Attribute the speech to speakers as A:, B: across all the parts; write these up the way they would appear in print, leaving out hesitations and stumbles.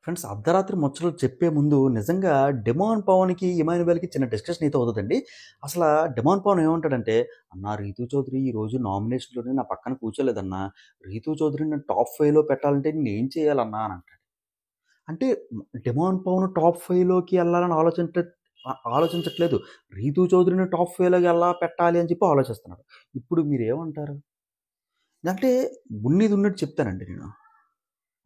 A: Friends అర్ధరాత్రి ముచ్చట్లు చెప్పే ముందు నిజంగా డిమాండ్ పవన్‌కి, ఇమాన్యుయల్‌కి చిన్న డిస్కషన్ అయితే అవుతదండి. అసల డిమాండ్ పవన్ ఏమంటాడంటే, "అన్నా రీతూ చౌదరి ఈరోజు నామినేషన్‌లోనే నా పక్కన కూర్చోలేదన్నా. రీతూ చౌదరిని టాప్ 5లో పెట్టాలంటే నేనేం చేయాలన్నా" అని అంటాడు. అంటే డిమాండ్ పవన్ టాప్ 5లోకి ఎళ్ళాలని ఆలోచించట్లేదు. రీతూ చౌదరిని టాప్ 5లోకి ఎలా పెట్టాలి అని చెప్పి ఆలోచిస్తున్నాడు. ఇప్పుడు మీరేమంటారు? అంటే ఉన్నది ఉన్నట్టు చెప్తానండి నేను.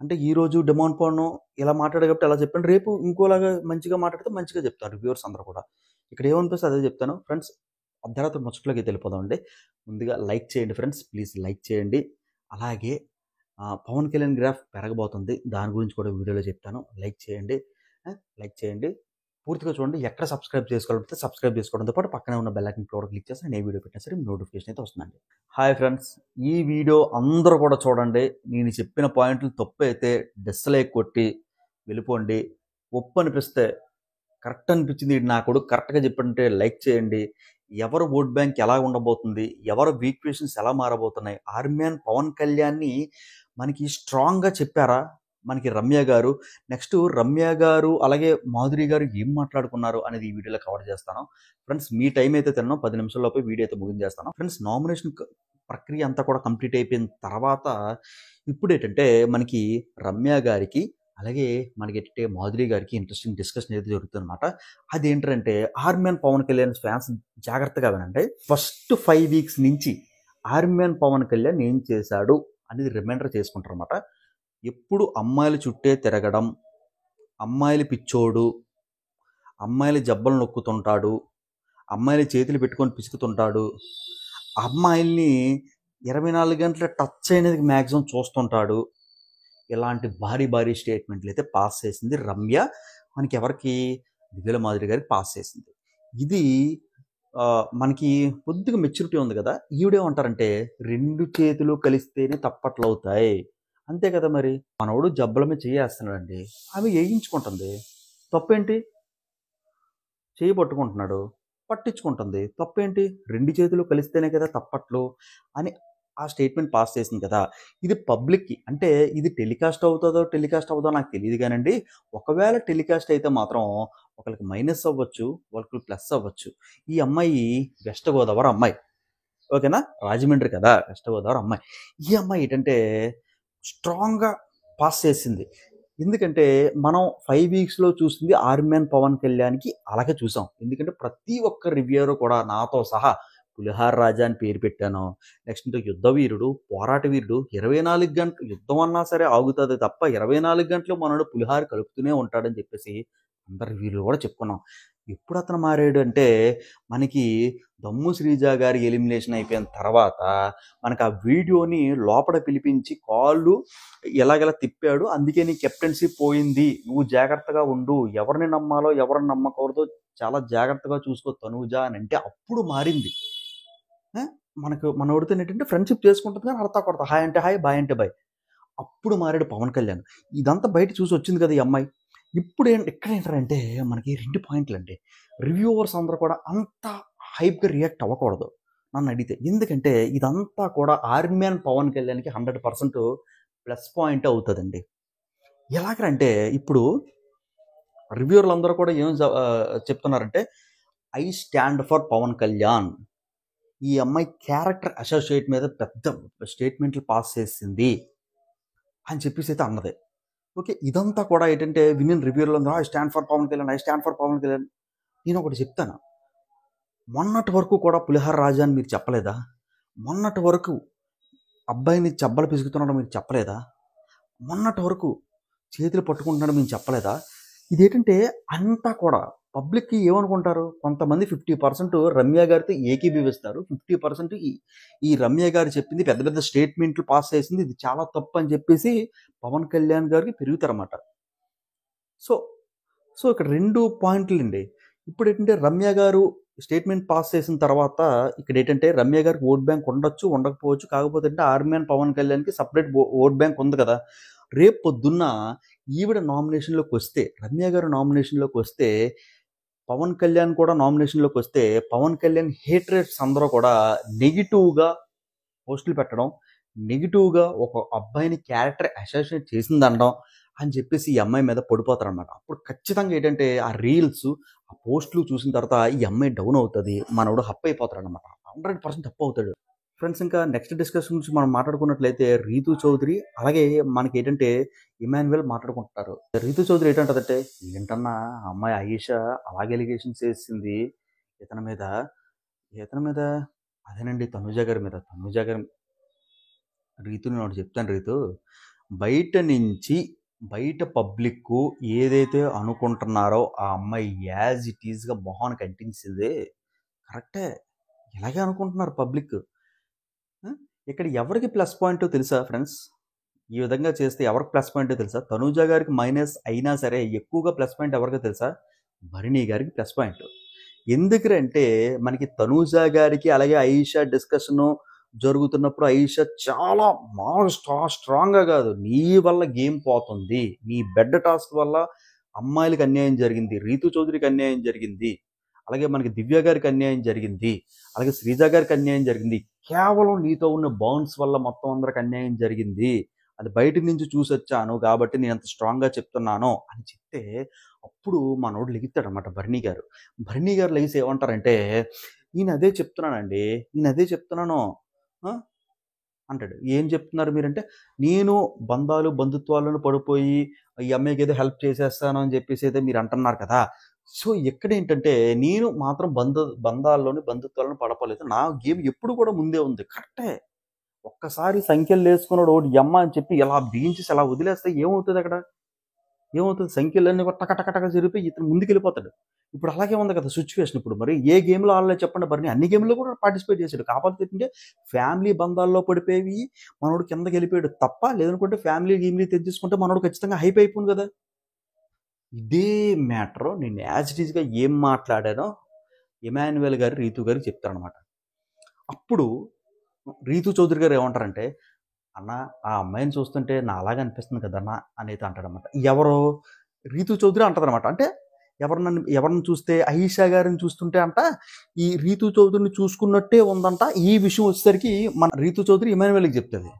A: అంటే ఈరోజు డిమాండ్ పవన్ ఇలా మాట్లాడాడు కాబట్టి అలా చెప్పాను. రేపు ఇంకోలాగా మంచిగా మాట్లాడితే మంచిగా చెప్తారు రివ్యూవర్స్ అందరూ కూడా. ఇక్కడ ఏమనిపిస్తే అదే చెప్తాను. ఫ్రెండ్స్ అర్ధరాత్రి ముచ్చట్లోకి వెళ్ళిపోదామండి. ముందుగా లైక్ చేయండి ఫ్రెండ్స్. ప్లీజ్ లైక్ చేయండి. అలాగే పవన్ కళ్యాణ్ గ్రాఫ్ పెరగబోతుంది. దాని గురించి కూడా వీడియోలో చెప్తాను. లైక్ చేయండి. లైక్ చేయండి. పూర్తిగా చూడండి. ఎక్కడ సబ్స్క్రైబ్ చేసుకోవాలంటే సబ్స్క్రైబ్ చేసుకోవడంతో పాటు పక్కనే ఉన్న బెల్ ఐకాన్ కూడా క్లిక్ చేస్తే నేను ఏ వీడియో పెట్టినా సరే నోటిఫికేషన్ అయితే వస్తుందండి. హాయ్ ఫ్రెండ్స్, ఈ వీడియో అందరూ కూడా చూడండి. నేను చెప్పిన పాయింట్లు తప్పైతే డిస్లైక్ కొట్టి వెళ్ళిపోండి. ఒప్పు అనిపిస్తే కరెక్ట్ అనిపించింది ఈడు నా కొడుకు కరెక్ట్‌గా చెప్పాడంటే లైక్ చేయండి. ఎవరు ఓట్ బ్యాంక్ ఎలా ఉండబోతుంది? ఎవరు ఈక్వేషన్స్ ఎలా మారబోతున్నాయి? ఆర్మీ పవన్ కళ్యాణ్‌ని మనకి స్ట్రాంగ్‌గా చెప్పారా? మనకి రమ్య గారు. నెక్స్ట్ రమ్య గారు అలాగే మాధురి గారు ఏం మాట్లాడుకున్నారు అనేది ఈ వీడియోలో కవర్ చేస్తాను. ఫ్రెండ్స్ మీ టైం అయితే తిన్నాను. 10 నిమిషాల్లోపే వీడియో అయితే ముగించేస్తాను. ఫ్రెండ్స్ నామినేషన్ ప్రక్రియ అంతా కూడా కంప్లీట్ అయిపోయిన తర్వాత ఇప్పుడేంటంటే మనకి రమ్య గారికి అలాగే మనకి మాధురి గారికి ఇంట్రెస్టింగ్ డిస్కషన్ అయితే జరుగుతుందన్నమాట. అదేంటంటే ఆర్మీ పవన్ కళ్యాణ్ ఫ్యాన్స్ జాగ్రత్తగా వినండి. ఫస్ట్ 5 వీక్స్ నుంచి ఆర్మీ పవన్ కళ్యాణ్ ఏం చేశాడు అనేది రిమైండర్ చేసుకుంటారన్నమాట. ఎప్పుడు అమ్మాయిల చుట్టే తిరగడం, అమ్మాయిలు పిచ్చోడు, అమ్మాయిల జబ్బలు నొక్కుతుంటాడు, అమ్మాయిల చేతులు పెట్టుకొని పిసుకుతుంటాడు, అమ్మాయిల్ని 24 గంటలు టచ్ అయినది మ్యాక్సిమం చూస్తుంటాడు. ఇలాంటి భారీ భారీ స్టేట్మెంట్లు అయితే పాస్ చేసింది రమ్య. మనకి ఎవరికి దివ్యల మాధురి గారికి పాస్ చేసింది. ఇది మనకి కొద్దిగా మెచ్యూరిటీ ఉంది కదా. ఈవిడేమంటారంటే 2 చేతులు కలిస్తేనే తప్పట్లు అవుతాయి. అంతే కదా మరి. మనోడు జబ్బల మీద చేయేస్తున్నాడండి. ఆమె ఏయించుకుంటుంది. తప్పేంటి? చేయి పట్టుకుంటున్నాడు. పట్టించుకుంటుంది. తప్పేంటి? 2 చేతులు కలిస్తేనే కదా తప్పట్లు అని ఆ స్టేట్మెంట్ పాస్ చేసింది కదా. ఇది పబ్లిక్‌కి అంటే ఇది టెలికాస్ట్ అవుతదో, టెలికాస్ట్ అవ్వదో నాకు తెలీదు గానండి. ఒకవేళ టెలికాస్ట్ అయితే మాత్రం ఒకళ్ళకి మైనస్ అవ్వచ్చు, ఒకళ్ళకి ప్లస్ అవ్వచ్చు. ఈ అమ్మాయి వెస్ట్ గోదావరి అమ్మాయి. ఓకేనా? రాజమండ్రి కదా! వెస్ట్ గోదావరి అమ్మాయి. ఈ అమ్మాయి ఏంటంటే స్ట్రాంగ్‌గా పాస్ చేసింది. ఎందుకంటే మనం 5 వీక్స్‌లో చూసింది ఆర్మీ పవన్ కళ్యాణ్‌కి అలాగే చూసాం. ఎందుకంటే ప్రతి ఒక్క రివ్యూయర్ కూడా నాతో సహా పులిహార రాజా అని పేరు పెట్టాను. నెక్స్ట్ యుద్ధ వీరుడు, పోరాట వీరుడు 24 గంటలు యుద్ధం అన్నా సరే ఆగుతది తప్ప 24 గంటలు మనోడు పులిహార కలుపుతూనే ఉంటాడని చెప్పేసి అందరు రివ్యూలు కూడా చెప్పుకున్నాం. ఎప్పుడు అతను మారాడు అంటే మనకి దమ్ము శ్రీజ గారి ఎలిమినేషన్ అయిపోయిన తర్వాత మనకు ఆ వీడియోని లోపల పిలిపించి కాళ్ళు ఎలాగెలా తిప్పాడు. అందుకే నీ కెప్టెన్సీ పోయింది. నువ్వు జాగ్రత్తగా ఉండు. ఎవరిని నమ్మాలో ఎవరిని నమ్మకూడదో చాలా జాగ్రత్తగా చూసుకో తనూజ అని అంటే అప్పుడు మారింది. మనోడితో ఏంటంటే ఫ్రెండ్షిప్ చేసుకుంటుంది కానీ అడతా కొడతా హాయ్ అంటే హాయ్, బాయ్ అంటే బాయ్. అప్పుడు మారాడు పవన్ కళ్యాణ్. ఇదంతా బయట చూసి వచ్చింది కదా ఈ అమ్మాయి. ఇప్పుడు ఇక్కడ ఏంటంటే మనకి 2 పాయింట్లండి. రివ్యూవర్స్ అందరూ కూడా అంత హైప్‌గా రియాక్ట్ అవ్వకూడదు నన్ను అడిగితే. ఎందుకంటే ఇదంతా కూడా ఆర్మీ పవన్ కళ్యాణ్‌కి 100% ప్లస్ పాయింట్ అవుతదండి. ఎలాగంటే ఇప్పుడు రివ్యూవర్లు అందరూ కూడా చెప్తున్నారంటే I stand for Pawan Kalyan. ఈ అమ్మాయి క్యారెక్టర్ అసోసియేట్ మీద పెద్ద స్టేట్మెంట్లు పాస్ చేసింది అని చెప్పేసి అయితే అన్నది. ఓకే. ఇదంతా కూడా ఏంటంటే వినిన రివ్యూర్లు I stand for Pawan Kalyan, I stand for Pawan Kalyan. నేను ఒకటి చెప్తాను. మొన్నటి వరకు కూడా పులిహార రాజా అని మీరు చెప్పలేదా? మొన్నటి వరకు అబ్బాయిని చెబ్బలు పిసుకుతున్నాడు మీరు చెప్పలేదా? మొన్నటి వరకు చేతులు పట్టుకుంటున్నాడు మేము చెప్పలేదా? ఇదేంటంటే అంతా కూడా పబ్లిక్‌కి ఏమనుకుంటారు? కొంతమంది 50% రమ్య గారితో ఏకీభవిస్తారు. 50% ఈ రమ్య గారు చెప్పింది పెద్ద పెద్ద స్టేట్మెంట్లు పాస్ చేసింది ఇది చాలా తప్పు అని చెప్పేసి పవన్ కళ్యాణ్ గారికి పెరుగుతారన్నమాట. సో ఇక్కడ 2 పాయింట్లండి. ఇప్పుడేంటంటే రమ్య గారు స్టేట్మెంట్ పాస్ చేసిన తర్వాత ఇక్కడేంటంటే రమ్య గారికి ఓట్ బ్యాంక్ ఉండొచ్చు, ఉండకపోవచ్చు. కాకపోతే అంటే ఆర్మీ పవన్ కళ్యాణ్‌కి సెపరేట్ ఓట్ బ్యాంక్ ఉంది కదా! రేపు పొద్దున్న ఈవిడ నామినేషన్‌లోకి వస్తే, రమ్య గారు నామినేషన్‌లోకి వస్తే, పవన్ కళ్యాణ్ కూడా నామినేషన్‌లోకి వస్తే, పవన్ కళ్యాణ్ హేటర్స్ అందరూ కూడా నెగెటివ్‌గా పోస్టులు పెట్టడం, నెగెటివ్‌గా ఒక అబ్బాయిని క్యారెక్టర్ అసాసినేట్ చేసిందనడం, అని చెప్పేసి ఈ అమ్మాయి మీద పడిపోతారనమాట. అప్పుడు ఖచ్చితంగా ఏంటంటే ఆ రీల్స్, ఆ పోస్ట్‌లు చూసిన తర్వాత ఈ అమ్మాయి డౌన్ అవుతది. మనోడు హప్ అయిపోతాడనమాట. 100% హప్ అవుతాడు. ఫ్రెండ్స్ ఇంకా నెక్స్ట్ డిస్కషన్ గురించి మనం మాట్లాడుకున్నట్లయితే రీతూ చౌదరి అలాగే మనకేంటంటే ఇమాన్యుయల్ మాట్లాడుకుంటున్నారు. రీతూ చౌదరి ఏంటంటదంటే, ఏంటన్నా ఆ అమ్మాయి ఆయేషా అలాగే ఎలిగేషన్స్ ఏసింది ఇతని మీద, ఇతని మీద అదేనండి తనూజ గారి మీద. తనూజ గారి రీతు నేనొకటి చెప్తాను రీతు. బయట నుంచి బయట పబ్లిక్కు ఏదైతే అనుకుంటున్నారో ఆ అమ్మాయి యాజ్ ఇట్ ఈస్‌గా మొహానికి అంటించిందే కరెక్టే. ఇలాగే అనుకుంటున్నారు పబ్లిక్. ఆ! ఇక్కడ ఎవరికి ప్లస్ పాయింటో తెలుసా ఫ్రెండ్స్? ఈ విధంగా చేస్తే ఎవరికి ప్లస్ పాయింటో తెలుసా? తనూజ గారికి మైనస్ అయినా సరే ఎక్కువగా ప్లస్ పాయింట్ ఎవరికో తెలుసా? భరణి గారికి ప్లస్ పాయింట్. ఎందుకంటే మనకి తనూజ గారికి అలాగే ఆయిషా డిస్కషను జరుగుతున్నప్పుడు ఆయిషా చాలా స్ట్రాంగ్‌గా కాదు. నీ వల్ల గేమ్ పోతుంది. నీ బెడ్ టాస్క్ వల్ల అమ్మాయిలకి అన్యాయం జరిగింది. రీతూ చౌదరికి అన్యాయం జరిగింది. అలాగే మనకి దివ్య గారికి అన్యాయం జరిగింది. అలాగే శ్రీజ గారికి అన్యాయం జరిగింది. కేవలం నీతో ఉన్న బాండ్స్ వల్ల మొత్తం అందరికి అన్యాయం జరిగింది. అది బయట నుంచి చూసొచ్చాను కాబట్టి నేను అంత స్ట్రాంగ్‌గా చెప్తున్నాను అని చెప్తే అప్పుడు మనోడు లెగుస్తాడనమాట భరణి గారు. భరణి గారు లెగిసి ఏమంటారంటే, "నేను అదే చెప్తున్నానండి. నేను అదే చెప్తున్నాను. ఆ!" అంటాడు. "ఏం చెప్తున్నారు మీరంటే?" "నేను బంధాలు, బంధుత్వాలను పడిపోయి ఈ అమ్మాయికి ఏదో హెల్ప్ చేసేస్తాను అని చెప్పేసి అయితే మీరు అంటున్నారు కదా! సో, ఇక్కడేంటంటే నేను మాత్రం బంధాల్లోని, బంధుత్వాలను పడపలేదు. నా గేమ్ ఎప్పుడు కూడా ముందే ఉంది." కరెక్టే. ఒక్కసారి సంఖ్యలేసుకున్నోడు ఓడి యమ్మ అని చెప్పి ఇలా బిగించేసి అలా వదిలేస్తే ఏమవుతదక్కడ? ఏమవుతది? సంఖ్యలన్నీ కూడా టక టక టక జరిగిపోయి ఇతను ముందుకెళ్ళిపోతాడు. ఇప్పుడు అలాగే ఉంది కదా సిట్యుయేషన్ ఇప్పుడు మరి. ఏ గేమ్‌లో ఆడలేదు చెప్పండి బర్ని. అన్ని గేమ్‌లో కూడా పార్టిసిపేట్ చేసాడు. కాకపోతే ఏంటంటే ఫ్యామిలీ బంధాల్లో పడిపోయి మనోడు కిందకెళ్ళిపోయాడు తప్ప లేదనుకుంటే ఫ్యామిలీ గీమ్‌లీ తెచ్చేసుకుంటే మనోడు ఖచ్చితంగా హైప్ అయిపోను కదా! ఇదే మ్యాటరు నేను యాజ్ ఇట్ ఈస్‌గా ఏం మాట్లాడానో ఇమాన్యుయల్ గారు, రీతూ గారికి చెప్తారనమాట. అప్పుడు రీతూ చౌదరి గారు ఏమంటారంటే, "అన్న ఆ అమ్మాయిని చూస్తుంటే నాలాగా అనిపిస్తుంది కదన్నా" అనేది అంటాడనమాట. ఎవరు? రీతూ చౌదరి అంటదనమాట. అంటే ఎవరిని చూస్తే అయీషా గారిని చూస్తుంటే అంట, ఈ రీతూ చౌదరిని చూసుకున్నట్టే ఉందంట. ఈ విషయం వచ్చేసరికి మన రీతూ చౌదరి ఇమాన్యుయల్‌కి చెప్తది.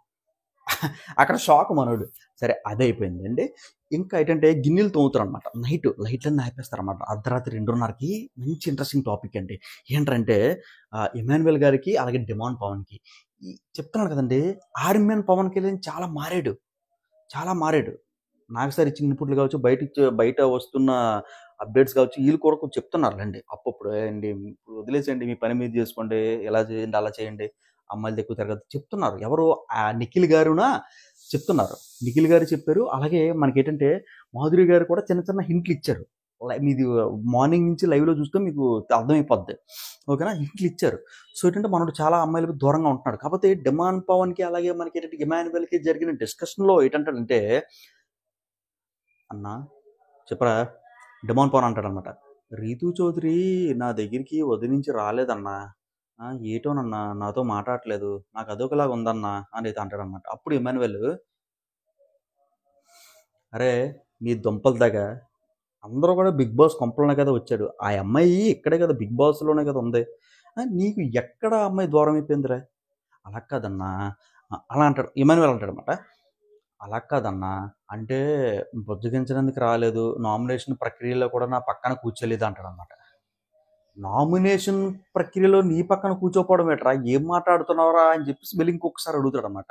A: అక్కడ షాక్ మనోడు. సరే అదయిపోయిందండి. ఇంకా ఏంటంటే గిన్నెలు తోముతారనమాట. నైట్ లైట్లన్నీ ఆపేస్తారనమాట. అర్ధరాత్రి 2:30కి మంచి ఇంట్రెస్టింగ్ టాపిక్ అండి. ఏంట్రంటే ఇమాన్యుయల్ గారికి అలాగే డిమాండ్ పవన్‌కి. ఈ చెప్తున్నాను కదండీ! ఆర్మీ మ్యాన్ పవన్ కళ్యాణ్ చాలా మారాడు. చాలా మారాడు. నాగసారి ఇచ్చిన ఇన్‌పుట్లు కావచ్చు, బయట వస్తున్న అప్‌డేట్స్ కావచ్చు, ఈళ్ళు కూడా కొంచెం చెప్తున్నారులెండి. అప్పుడప్పుడు "ఏవండి ఇప్పుడు వదిలేసేయండి మీ పని మీరు చేసుకోండి. ఇలా చేయండి, అలా చేయండి. అమ్మాయిలతో ఎక్కువ తిరగద్దు" చెప్తున్నారు. ఎవరు నిఖిల్ గారునా చెప్తున్నారు. నిఖిల్ గారు చెప్పారు. అలాగే మనకేంటంటే మాధురి గారు కూడా చిన్న చిన్న హింట్లు ఇచ్చారు. మీది మార్నింగ్ నుంచి లైవ్‌లో చూస్తే మీకు అర్థమైపోద్ది. ఓకేనా? హింట్లు ఇచ్చారు. సో, ఏంటంటే మనోడు చాలా అమ్మాయిలకు దూరంగా ఉంటున్నాడు. కాకపోతే డిమాండ్ పవన్‌కి అలాగే మనకేంటంటే ఇమాన్యుయల్‌కి జరిగిన డిస్కషన్‌లో ఏటంటాడంటే, "అన్నా చెప్పరా" డిమాండ్ పవన్ అంటాడనమాట. "రీతూ చౌదరి నా దగ్గరికి వదిలించి రాలేదన్నా. ఏటోనన్నా నాతో మాటాడట్లేదు. నాకు అదోకలాగా ఉందన్నా" అనేది అంటాడనమాట. అప్పుడు ఇమాన్యుయల్, "అరే నీ దుంపల తెగ అందరూ కూడా 'బిగ్ బాస్' కొంపలోనే కదా వచ్చాడు. ఆ అమ్మాయి ఇక్కడే కదా 'బిగ్ బాస్‌లోనే' కదా ఉంది. నీకు ఎక్కడ ఆ అమ్మాయి దూరం అయిపోయిందిరా?" "అలా కాదన్నా" అలా అంటాడు. ఇమాన్యుయల్ అంటాడనమాట. "అలా కాదన్నా. అంటే బుజ్జగించడానికి రాలేదు. నామినేషన్ ప్రక్రియలో కూడా నా పక్కన కూర్చోలేదు" అంటాడనమాట. నామినేషన్ ప్రక్రియలో నీ పక్కన కూర్చోపోవడం ఏట్రా? ఏం మాట్లాడుతున్నావురా? అని చెప్పేసి మళ్ళీ ఇంకొకసారి అడుగుతాడనమాట.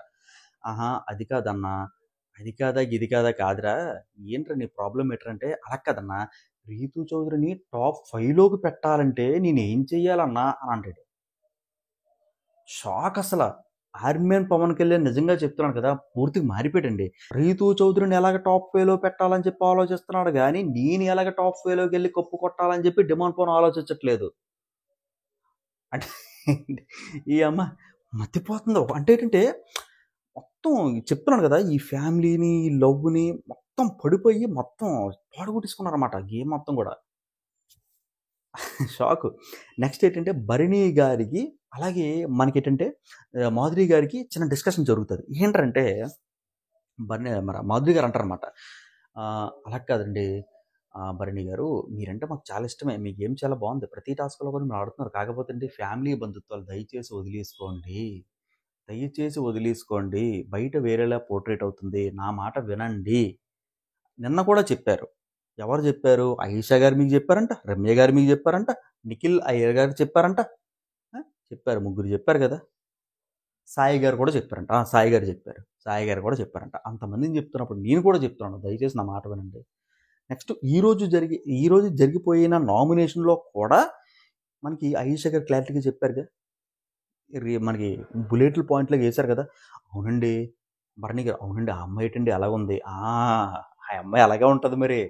A: "ఆహా! అది కాదన్నా. అది కాదా, ఇది కాదా కాదురా. ఏంట్రా నీ ప్రాబ్లమ్ ఏంట్రా" అంటే, "అలా కాదన్నా. రీతూ చౌదరిని టాప్ 5లోకి పెట్టాలంటే నేనేం చెయ్యాలన్నా" అని అంటాడు. షాక్ అసల. ఐరన్ మ్యాన్ పవన్ కళ్యాణ్ నిజంగా చెప్తున్నాను కదా! పూర్తిగా మారిపోయాడండి. రీతూ చౌదరిని ఎలాగ టాప్ 5లో పెట్టాలని చెప్పి ఆలోచిస్తున్నాడు గానీ, నేను ఎలాగ టాప్ 5లోకెళ్ళి కప్పు కొట్టాలని చెప్పి డిమాండ్ పవన్ ఆలోచించట్లేదు. అంటే ఈ అమ్మ మతిపోతుంది. అంటే ఏంటంటే, మొత్తం చెప్తున్నాను కదా! ఈ ఫ్యామిలీని, ఈ లవ్‌ని మొత్తం పడిపోయి మొత్తం పాడుగొట్టేసుకున్నారన్నమాట గేమ్ మొత్తం గూడా. షాకు. నెక్స్ట్ ఏంటంటే, భరణి గారికి అలాగే మనకేంటంటే మాధురి గారికి చిన్న డిస్కషన్ జరుగుతది. ఏంట్రంటే మన మాధురి గారు అంటారనమాట. "అలా కాదండి భరణి గారు, మీరంటే మాకు చాలా ఇష్టమే. మీ గేమ్ చాలా బావుంది. ప్రతి టాస్క్‌లో కూడా మీరు ఆడుతున్నారు. కాకపోతే అండి ఫ్యామిలీ బంధుత్వాలు దయచేసి వదిలేసుకోండి. దయచేసి వదిలేసుకోండి. బయట వేరేలా పోర్ట్రేట్ అవుతుంది. నా మాట వినండి" నిన్న కూడా చెప్పారు. ఎవరు చెప్పారు? ఆయిషా గారు మీకు చెప్పారంట, రమ్య గారు మీకు చెప్పారంట, నిఖిల్ అయ్యర్ గారు చెప్పారంట. ఆ! చెప్పారు. ముగ్గురు చెప్పారు కదా! సాయి గారు కూడా చెప్పారంట. సాయి గారు చెప్పారు. సాయి గారు కూడా చెప్పారంట. అంతమందిని చెప్తున్నప్పుడు నేను కూడా చెప్తున్నాను. దయచేసి నా మాట వినండి. నెక్స్ట్ ఈరోజు జరిగిపోయిన నామినేషన్‌లో కూడా మనకి ఆయిషా గారు క్లారిటీగా చెప్పారుగా. మనకి బుల్లెట్లు పాయింట్‌లాగా ఏశారు కదా! అవునండి. భరణి గారు అవునండి. ఆ అమ్మాయి ఏటండి అలాగుంది. ఆ అమ్మాయి అలాగే ఉంటది మరి.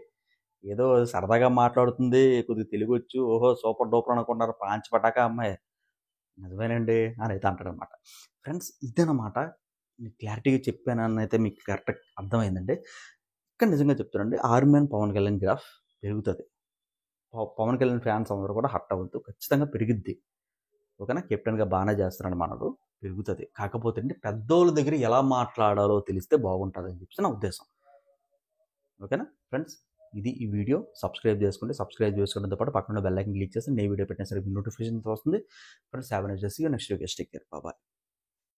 A: ఏదో సరదాగా మాట్లాడుతుంది. కొద్దిగా తెలుగొచ్చు. ఓహో! సూపర్ డూపర్ అనుకున్నారు. పాంచ్ పటాకా అమ్మాయి. నిజమేనండి అనైతే అంటాడనమాట. ఫ్రెండ్స్ ఇదనమాట. మీకు క్లారిటీగా చెప్పాననైతే మీకు కరెక్ట్‌గా అర్థమైందండి. ఇక్కడ నిజంగా చెప్తానండి. 'Army man' Pawan Kalyan graph పెరుగుతది. పవన్ కళ్యాణ్ ఫ్యాన్స్ అందరూ కూడా హర్ట్ అవ్వద్దు. ఖచ్చితంగా పెరిగిద్ది. ఓకేనా? కెప్టెన్‌గా బానే చేస్తున్నాడు మనోడు. పెరుగుతది. కాకపోతే అండి పెద్దోళ్ళ దగ్గర ఎలా మాట్లాడాలో తెలిస్తే బాగుంటదని చెప్పేసి నా ఉద్దేశం. ఓకేనా? ఫ్రెండ్స్ ఇది ఈ వీడియో. సబ్స్క్రైబ్ చేసుకోండి. సబ్స్క్రైబ్ చేసుకోవడంతో పాటు పక్కన ఉన్న బెల్ ఐకాన్ క్లిక్ చేస్తే నేను వీడియో పెట్టిన సరే నోటిఫికేషన్ వస్తుంది. Friends have a nice day. See you next video. Take care. Bye by.